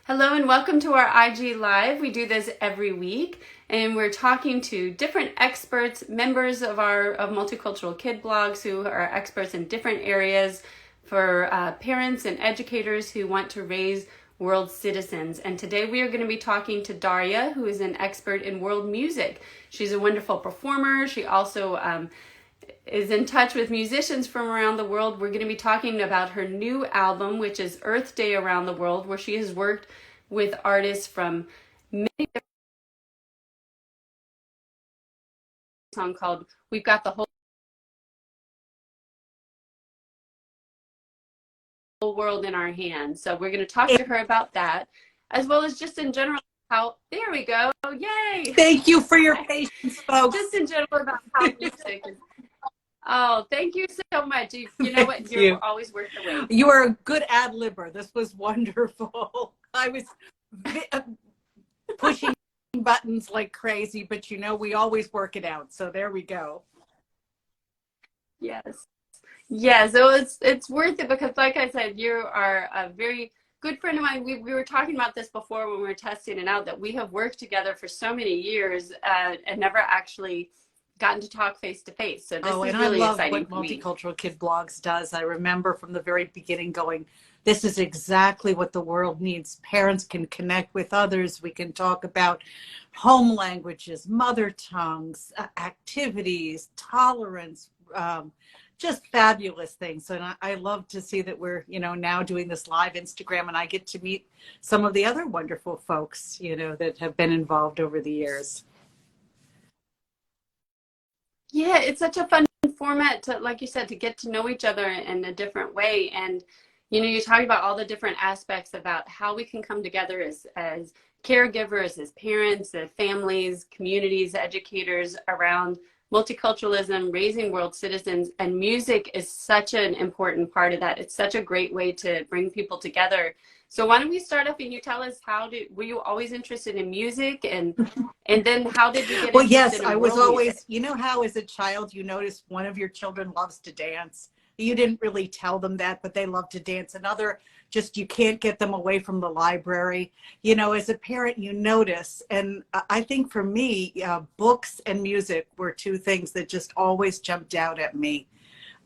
Hello and welcome to our IG Live. We do this every week and we're talking to different experts, members of our Multicultural Kid blogs who are experts in different areas for parents and educators who want to raise world citizens. And today we are going to be talking to Daria, who is an expert in world music. She's a wonderful performer. She also is in touch with musicians from around the world. We're going to be talking about her new album, which is Earth Day Around the World, where she has worked with artists from many different song called We've Got the Whole World in Our Hands. So we're going to talk to her about that, as well as just in general how, there we go, yay! Thank you for your patience, folks. Just in general about how music is. Oh, thank you so much. You know what? You're always worth the wait. You are a good ad-libber. This was wonderful. I was pushing buttons like crazy, but we always work it out. So there we go. Yes. Yeah, so it's worth it because, like I said, you are a very good friend of mine. We were talking about this before when we were testing it out, that we have worked together for so many years and never actually gotten to talk face to face. So this is really exciting for me. What Multicultural Kid Blogs does. I remember from the very beginning going, this is exactly what the world needs. Parents can connect with others. We can talk about home languages, mother tongues, activities, tolerance, just fabulous things. And I love to see that we're, now doing this live Instagram, and I get to meet some of the other wonderful folks, that have been involved over the years. Yeah, it's such a fun format to, like you said, to get to know each other in a different way. And, you talk about all the different aspects about how we can come together as caregivers, as parents, as families, communities, educators around multiculturalism, raising world citizens. And music is such an important part of that. It's such a great way to bring people together. So why don't we start off and you tell us, were you always interested in music, and then how did you get Well, interested yes, in I was world always, music? how as a child you notice one of your children loves to dance. You didn't really tell them that, but they love to dance. Another, just you can't get them away from the library. As a parent, you notice. And I think for me, books and music were two things that just always jumped out at me.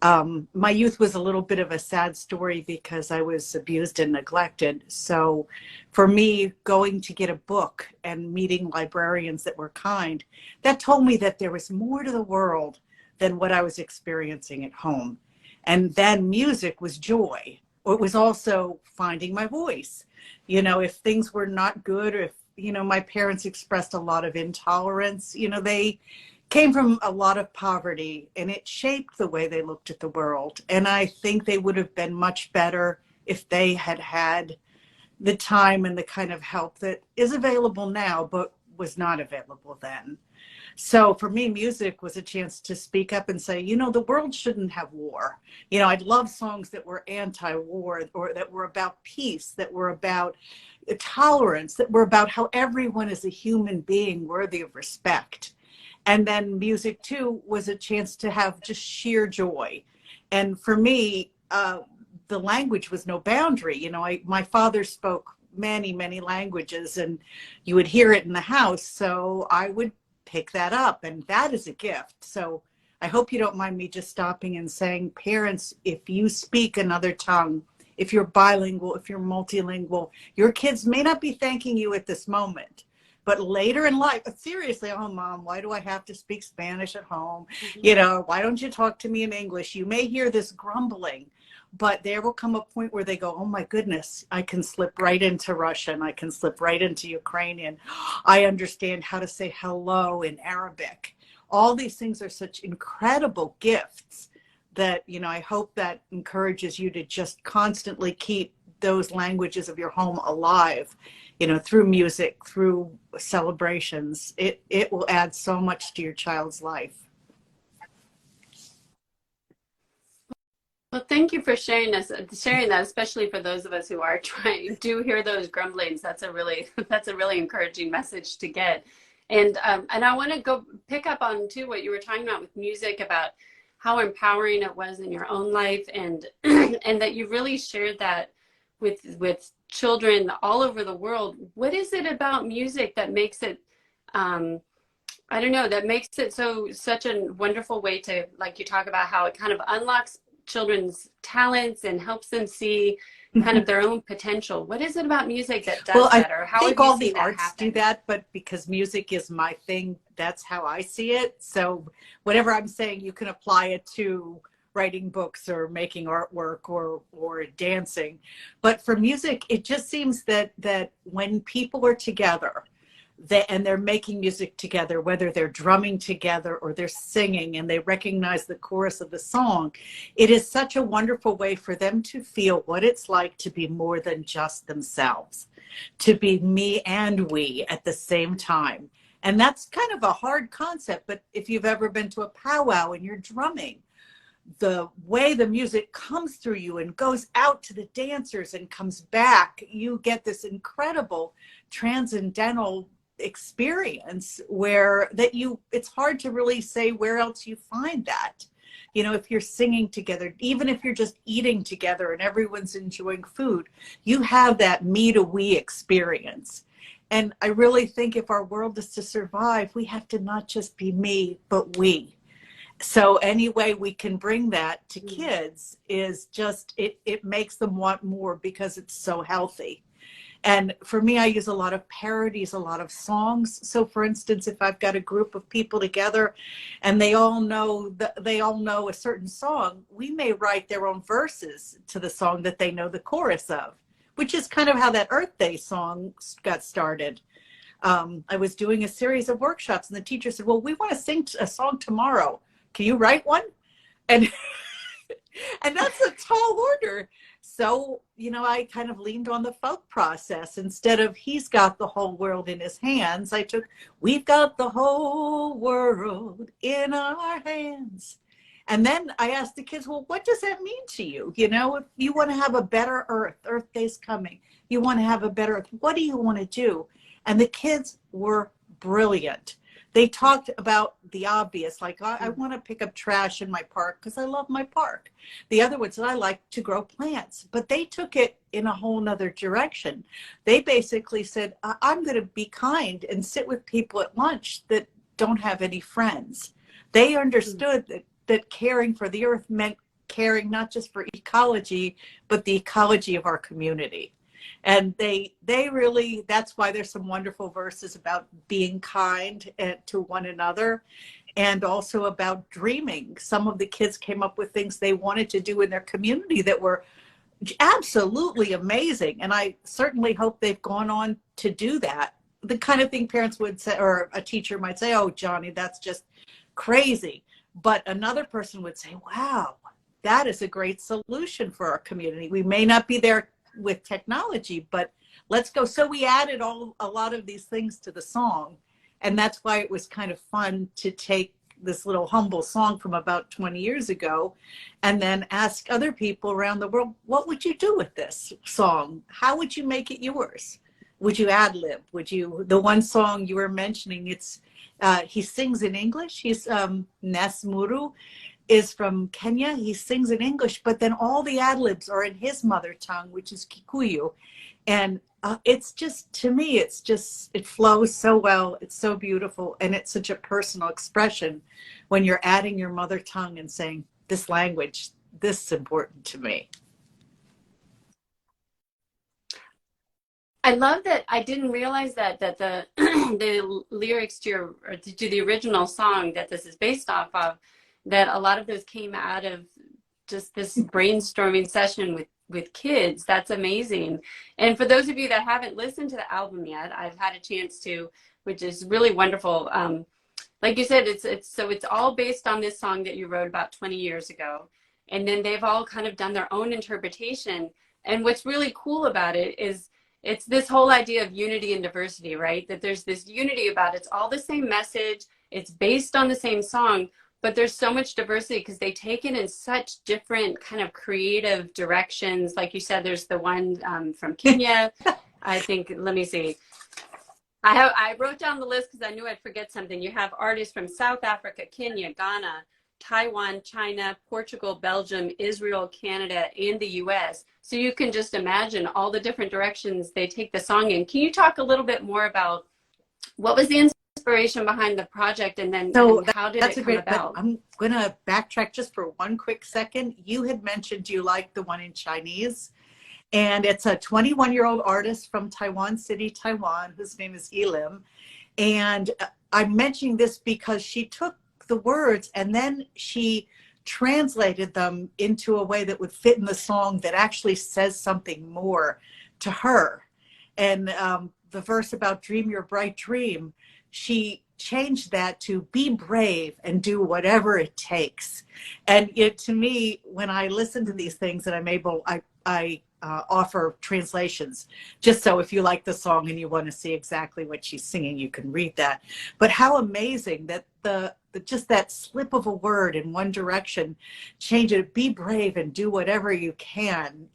My youth was a little bit of a sad story because I was abused and neglected. So for me, going to get a book and meeting librarians that were kind, that told me that there was more to the world than what I was experiencing at home. And then music was joy. It was also finding my voice. If things were not good, or if, my parents expressed a lot of intolerance, they came from a lot of poverty, and it shaped the way they looked at the world. And I think they would have been much better if they had had the time and the kind of help that is available now, but was not available then. So for me, music was a chance to speak up and say, the world shouldn't have war. I'd love songs that were anti-war, or that were about peace, that were about tolerance, that were about how everyone is a human being worthy of respect. And then music, too, was a chance to have just sheer joy. And for me, the language was no boundary. My father spoke many, many languages, and you would hear it in the house. So I would pick that up, and that is a gift. So I hope you don't mind me just stopping and saying, parents, if you speak another tongue, if you're bilingual, if you're multilingual, your kids may not be thanking you at this moment, but later in life, seriously, oh, Mom, why do I have to speak Spanish at home? Why don't you talk to me in English? You may hear this grumbling, but there will come a point where they go, oh my goodness, I can slip right into Russian. I can slip right into Ukrainian. I understand how to say hello in Arabic. All these things are such incredible gifts that, I hope that encourages you to just constantly keep those languages of your home alive, through music, through celebrations. It will add so much to your child's life. Well, thank you for sharing that, especially for those of us who are do hear those grumblings. That's a really encouraging message to get. And I want to go pick up on too what you were talking about with music, about how empowering it was in your own life, and and that you really shared that with children all over the world. What is it about music that makes it I don't know, that makes it such a wonderful way to, like you talk about how it kind of unlocks children's talents and helps them see kind of their own potential. What is it about music that Well, does I that, or how think have you all the seen that arts do happen? that, but because music is my thing, that's how I see it. So whatever I'm saying, you can apply it to writing books or making artwork or dancing. But for music, it just seems that when people are together, and they're making music together, whether they're drumming together or they're singing and they recognize the chorus of the song, it is such a wonderful way for them to feel what it's like to be more than just themselves, to be me and we at the same time. And that's kind of a hard concept, but if you've ever been to a powwow and you're drumming, the way the music comes through you and goes out to the dancers and comes back, you get this incredible transcendental experience where it's hard to really say where else you find that. You know, if you're singing together, even if you're just eating together and everyone's enjoying food, you have that me to we experience. And I really think if our world is to survive, we have to not just be me, but we. So any way we can bring that to kids is just, it makes them want more because it's so healthy. And for me, I use a lot of parodies, a lot of songs. So for instance, if I've got a group of people together and they all know a certain song, we may write their own verses to the song that they know the chorus of, which is kind of how that Earth Day song got started. I was doing a series of workshops and the teacher said, well, we want to sing a song tomorrow. Can you write one? And and that's a tall order. So, you know, I kind of leaned on the folk process. Instead of he's got the whole world in his hands, I took, we've got the whole world in our hands. And then I asked the kids, well, what does that mean to you? You know, if you want to have a better Earth, Earth Day's coming, you want to have a better Earth, what do you want to do? And the kids were brilliant. They talked about the obvious, like I want to pick up trash in my park because I love my park. The other one said, I like to grow plants, but they took it in a whole nother direction. They basically said, I'm going to be kind and sit with people at lunch that don't have any friends. They understood that caring for the earth meant caring not just for ecology, but the ecology of our community. And they really, that's why there's some wonderful verses about being kind to one another and also about dreaming. Some of the kids came up with things they wanted to do in their community that were absolutely amazing. And I certainly hope they've gone on to do that. The kind of thing parents would say, or a teacher might say, oh, Johnny, that's just crazy. But another person would say, wow, that is a great solution for our community. We may not be there with technology, but let's go. So we added a lot of these things to the song. And that's why it was kind of fun to take this little humble song from about 20 years ago and then ask other people around the world, what would you do with this song? How would you make it yours? Would you ad lib? Would you, the one song you were mentioning, it's, he sings in English. He's Nes Muru is from Kenya. He sings in English, but then all the ad libs are in his mother tongue, which is Kikuyu. And it's just, to me, it's just, it flows so well. It's so beautiful. And it's such a personal expression when you're adding your mother tongue and saying, this language, this is important to me. I love that. I didn't realize that the the lyrics to your or to the original song that this is based off of, that a lot of those came out of just this brainstorming session with kids. That's amazing. And for those of you that haven't listened to the album yet, I've had a chance to, which is really wonderful. Like you said, it's all based on this song that you wrote about 20 years ago, and then they've all kind of done their own interpretation. And what's really cool about it is it's this whole idea of unity and diversity, right? That there's this unity about it. It's all the same message. It's based on the same song, but there's so much diversity because they take it in such different kind of creative directions. Like you said, there's the one from Kenya. I think, let me see. I wrote down the list because I knew I'd forget something. You have artists from South Africa, Kenya, Ghana, Taiwan, China, Portugal, Belgium, Israel, Canada, and the US. So you can just imagine all the different directions they take the song in. Can you talk a little bit more about what was the inspiration behind the project, and then So how did that's it a come great, but about? I'm going to backtrack just for one quick second. You had mentioned you like the one in Chinese, and it's a 21-year-old artist from Taiwan City, Taiwan, whose name is Elim. And I'm mentioning this because she took the words and then she translated them into a way that would fit in the song that actually says something more to her. And the verse about dream your bright dream, she changed that to be brave and do whatever it takes. And it, to me, when I listen to these things, and I'm able, I offer translations, just so if you like the song and you want to see exactly what she's singing, you can read that. But how amazing that the just that slip of a word in one direction, change it, be brave and do whatever you can.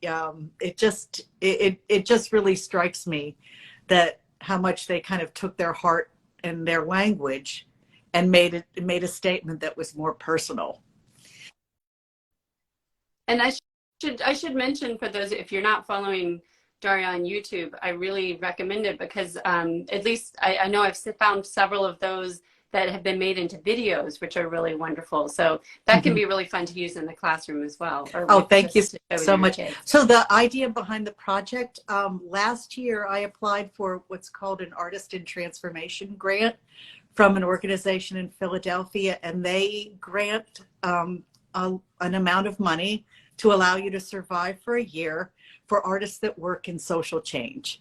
It just really strikes me that how much they kind of took their heart and their language and made a statement that was more personal. And I should mention, for those, if you're not following Daria on YouTube, I really recommend it, because at least I know I've found several of those that have been made into videos, which are really wonderful. So that can Mhm. be really fun to use in the classroom as well. Or Oh, with, thank you just to show with so your much. kids. So the idea behind the project, last year I applied for what's called an Artist in Transformation grant from an organization in Philadelphia, and they grant an amount of money to allow you to survive for a year for artists that work in social change.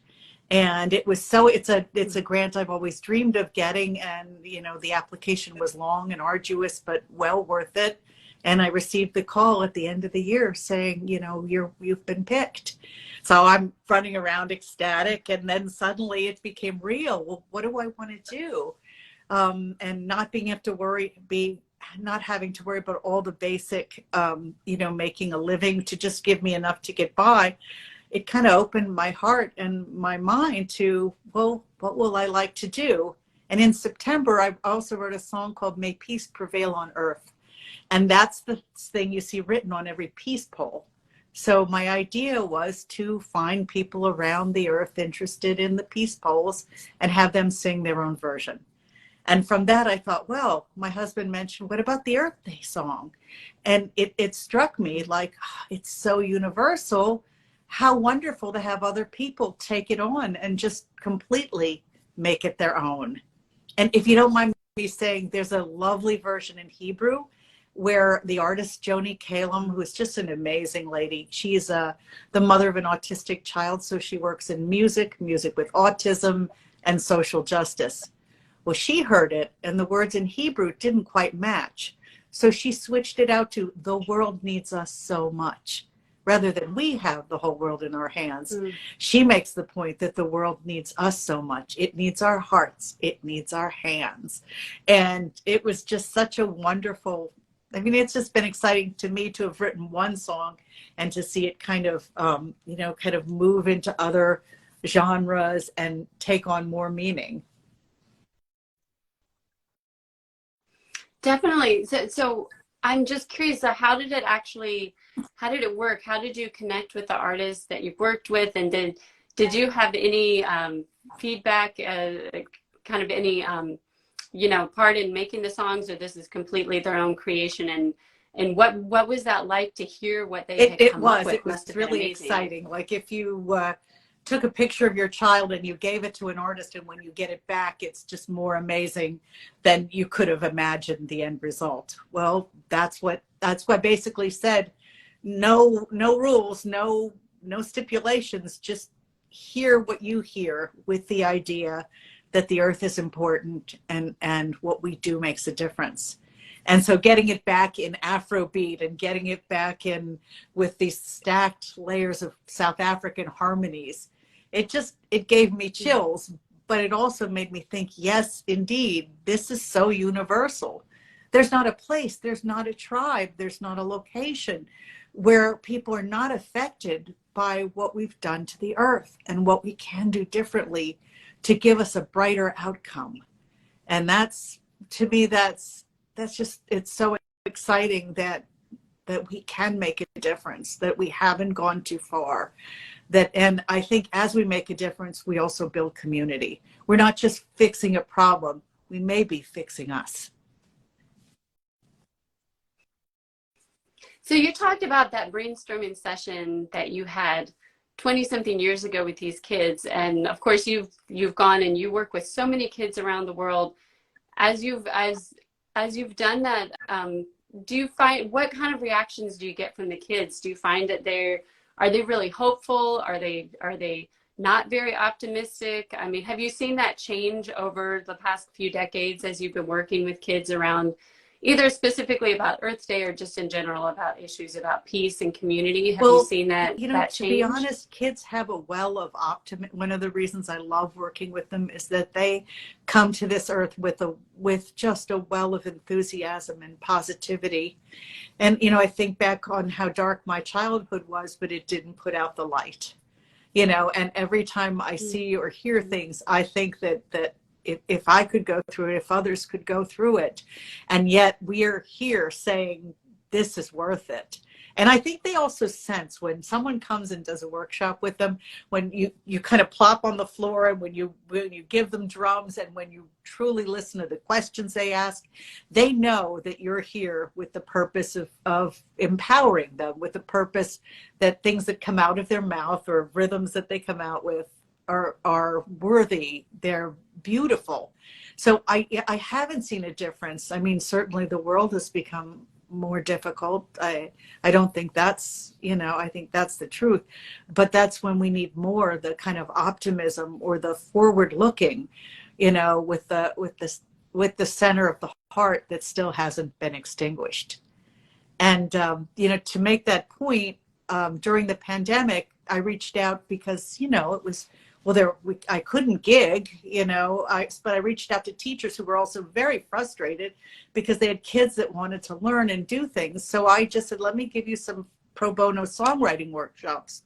And it was so, it's a grant I've always dreamed of getting, and you know, the application was long and arduous but well worth it. And I received the call at the end of the year saying, you know, you've been picked. So I'm running around ecstatic, and then suddenly it became real. Well, what do I want to do? And not being have to worry, not having to worry about all the basic, you know, making a living to just give me enough to get by. It kind of opened my heart and my mind to, well, what will I like to do? And in September, I also wrote a song called May Peace Prevail on Earth. And that's the thing you see written on every peace pole. So my idea was to find people around the earth interested in the peace poles and have them sing their own version. And from that, I thought, well, my husband mentioned, what about the Earth Day song? And it struck me like, it's so universal. How wonderful to have other people take it on and just completely make it their own. And if you don't mind me saying, there's a lovely version in Hebrew where the artist Joni Kalem, who is just an amazing lady, she's the mother of an autistic child, so she works in music with autism and social justice. Well, she heard it, and the words in Hebrew didn't quite match. So she switched it out to, the world needs us so much, rather than we have the whole world in our hands. She makes the point that the world needs us so much. It needs our hearts. It needs our hands. And it was just such a wonderful, I mean, it's just been exciting to me to have written one song and to see it kind of, you know, kind of move into other genres and take on more meaning. Definitely. So I'm just curious, so how did it work? How did you connect with the artists that you've worked with? And did you have any feedback, kind of any, you know, part in making the songs, or this is completely their own creation? And what was that like to hear what they had come up with? It was really exciting. Like if you took a picture of your child and you gave it to an artist, and when you get it back, it's just more amazing than you could have imagined the end result. Well, that's what basically said, no rules, no stipulations, just hear what you hear, with the idea that the earth is important and what we do makes a difference. And so getting it back in Afrobeat and getting it back in with these stacked layers of South African harmonies, it gave me chills, but it also made me think, yes, indeed, this is so universal. There's not a place, there's not a tribe, there's not a location where people are not affected by what we've done to the earth and what we can do differently to give us a brighter outcome. And that's, to me, that's just, it's so exciting that we can make a difference, that we haven't gone too far. And I think as we make a difference, we also build community. We're not just fixing a problem, we may be fixing us. So you talked about that brainstorming session that you had 20 something years ago with these kids. And of course you've gone and you work with so many kids around the world. As you've done that, do you find, what kind of reactions do you get from the kids? Do you find that are they really hopeful? Are they not very optimistic? I mean, have you seen that change over the past few decades as you've been working with kids around either specifically about Earth Day or just in general about issues about peace and community? Have you seen that that to be change? honest, kids have a well of optimism. One of the reasons I love working with them is that they come to this earth with just a well of enthusiasm and positivity. And I think back on how dark my childhood was, but it didn't put out the light. And every time I see or hear things, I think that if I could go through it, if others could go through it, and yet we are here saying this is worth it. And I think they also sense when someone comes and does a workshop with them, when you kind of plop on the floor, and when you give them drums, and when you truly listen to the questions they ask, they know that you're here with the purpose of empowering them, with the purpose that things that come out of their mouth or rhythms that they come out with are worthy, they're beautiful. So I haven't seen a difference. I mean, certainly the world has become more difficult. I don't think that's, I think that's the truth, but that's when we need more the kind of optimism or the forward looking, with the center of the heart that still hasn't been extinguished. And to make that point, during the pandemic, I reached out because it was, I couldn't gig, but I reached out to teachers who were also very frustrated because they had kids that wanted to learn and do things. So I just said, let me give you some pro bono songwriting workshops.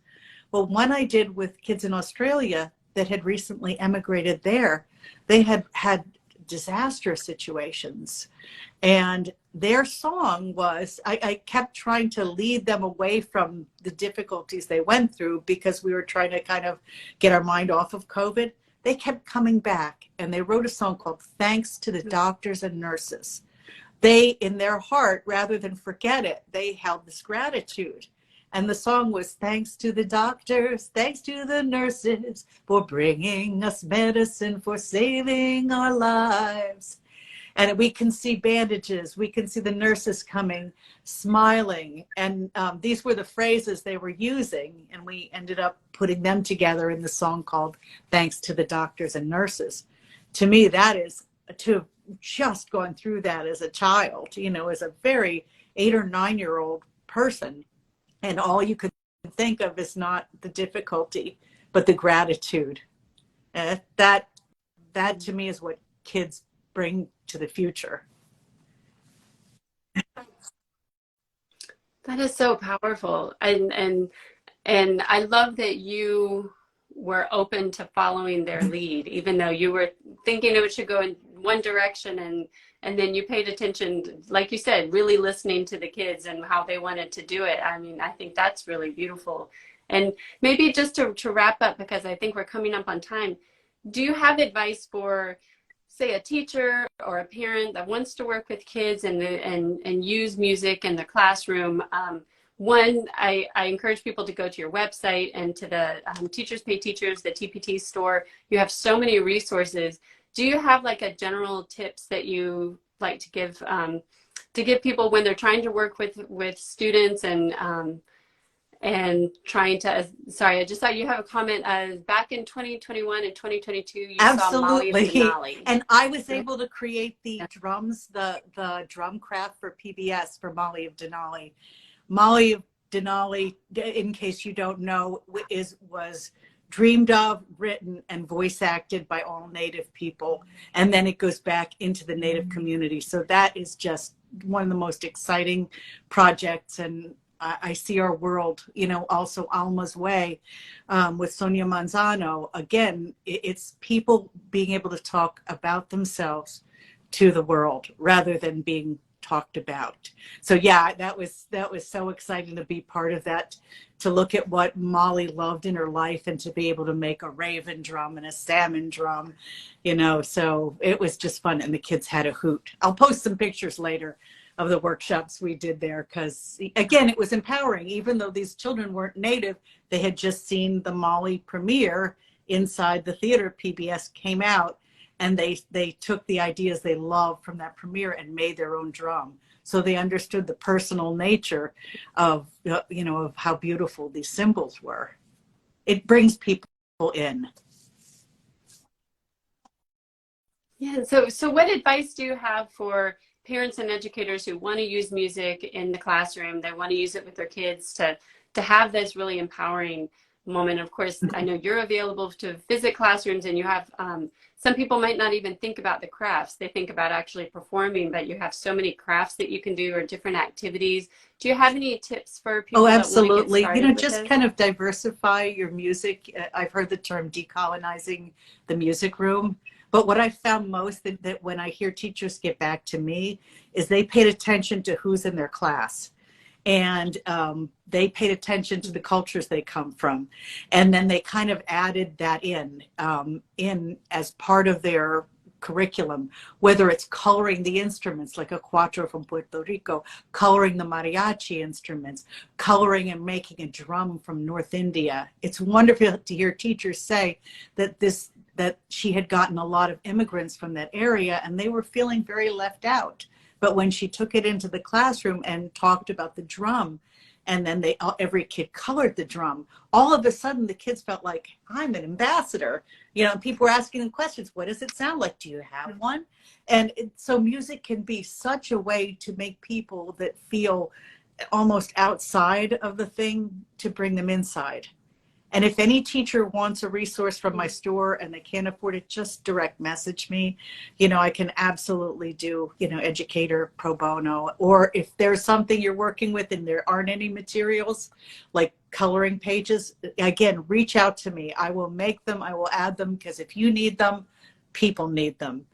Well, one I did with kids in Australia that had recently emigrated there, they had disastrous situations. And their song was, I kept trying to lead them away from the difficulties they went through because we were trying to kind of get our mind off of COVID. They kept coming back, and they wrote a song called Thanks to the Doctors and Nurses. They, in their heart, rather than forget it, they held this gratitude. And the song was, thanks to the doctors, thanks to the nurses for bringing us medicine, for saving our lives. And we can see bandages. We can see the nurses coming, smiling. And these were the phrases they were using. And we ended up putting them together in the song called Thanks to the Doctors and Nurses. To me, that is, to have just gone through that as a child, as a very 8 or 9-year-old person. And all you could think of is not the difficulty, but the gratitude. That to me is what kids bring to the future. That is so powerful. And I love that you were open to following their lead, even though you were thinking it should go in one direction, and then you paid attention, like you said, really listening to the kids and how they wanted to do it. I mean, I think that's really beautiful. And maybe just to wrap up, because I think we're coming up on time, do you have advice for, say, a teacher or a parent that wants to work with kids and use music in the classroom? One, I encourage people to go to your website and to the Teachers Pay Teachers, the TPT store. You have so many resources. Do you have like a general tips that you like to give people when they're trying to work with students and trying to, sorry, I just thought you have a comment. Back in 2021 and 2022, you saw Molly of Denali. And I was able to create the drums, the drum craft for PBS for Molly of Denali. Molly of Denali, in case you don't know, was dreamed of, written, and voice acted by all Native people. And then it goes back into the Native community. So that is just one of the most exciting projects. And I see our world, also Alma's Way with Sonia Manzano. Again, it's people being able to talk about themselves to the world rather than being talked about. So yeah, that was so exciting to be part of that, to look at what Molly loved in her life and to be able to make a raven drum and a salmon drum, you know. So it was just fun, and the kids had a hoot. I'll post some pictures later of the workshops we did there, because again, it was empowering. Even though these children weren't native, they had just seen the Molly premiere inside the theater. PBS came out, and they took the ideas they loved from that premiere and made their own drum. So they understood the personal nature of, you know, of how beautiful these symbols were. It brings people in. Yeah. So what advice do you have for parents and educators who want to use music in the classroom? They want to use it with their kids to have this really empowering moment. Of course, I know you're available to visit classrooms, and you have some people might not even think about the crafts. They think about actually performing, but you have so many crafts that you can do, or different activities. Do you have any tips for people Oh, that want to get absolutely. started You know, with just this? kind of diversify your music. I've heard the term decolonizing the music room. But what I found most, that when I hear teachers get back to me, is they paid attention to who's in their class. And they paid attention to the cultures they come from. And then they kind of added that in as part of their curriculum, whether it's coloring the instruments like a cuatro from Puerto Rico, coloring the mariachi instruments, coloring and making a drum from North India. It's wonderful to hear teachers say that she had gotten a lot of immigrants from that area, and they were feeling very left out. But when she took it into the classroom and talked about the drum, and then every kid colored the drum, all of a sudden the kids felt like, I'm an ambassador. You know, people were asking them questions. What does it sound like? Do you have one? And so music can be such a way to make people that feel almost outside of the thing, to bring them inside. And if any teacher wants a resource from my store and they can't afford it, just direct message me. You know, I can absolutely do, you know, educator pro bono. Or if there's something you're working with and there aren't any materials, like coloring pages, again, reach out to me. I will make them, I will add them, because if you need them, people need them.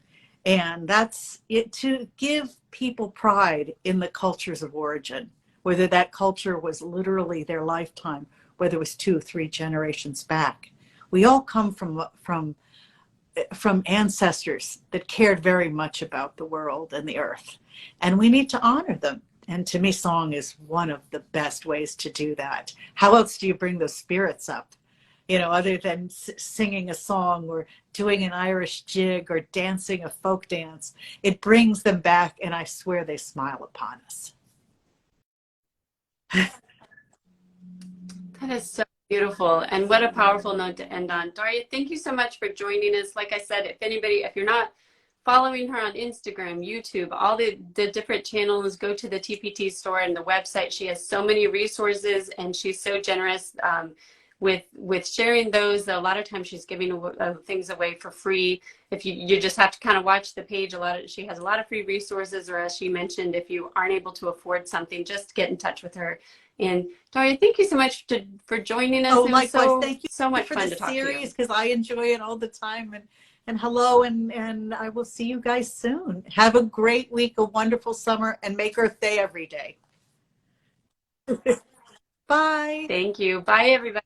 And that's it, to give people pride in the cultures of origin, whether that culture was literally their lifetime, whether it was 2 or 3 generations back. We all come from ancestors that cared very much about the world and the earth, and we need to honor them. And to me, song is one of the best ways to do that. How else do you bring those spirits up? You know, other than singing a song or doing an Irish jig or dancing a folk dance, it brings them back, and I swear they smile upon us. That is so beautiful. And what a powerful note to end on. Daria, thank you so much for joining us. Like I said, if you're not following her on Instagram, YouTube, all the different channels, go to the TPT store and the website. She has so many resources, and she's so generous with sharing those. A lot of times she's giving things away for free. If you just have to kind of watch the page. She has a lot of free resources, or as she mentioned, if you aren't able to afford something, just get in touch with her. And Daria, thank you so much for joining us. Oh, It was likewise. Thank you so much for fun the to talk to you. series, because I enjoy it all the time. And hello, and I will see you guys soon. Have a great week, a wonderful summer, and make Earth Day every day. Bye. Thank you. Bye, everybody.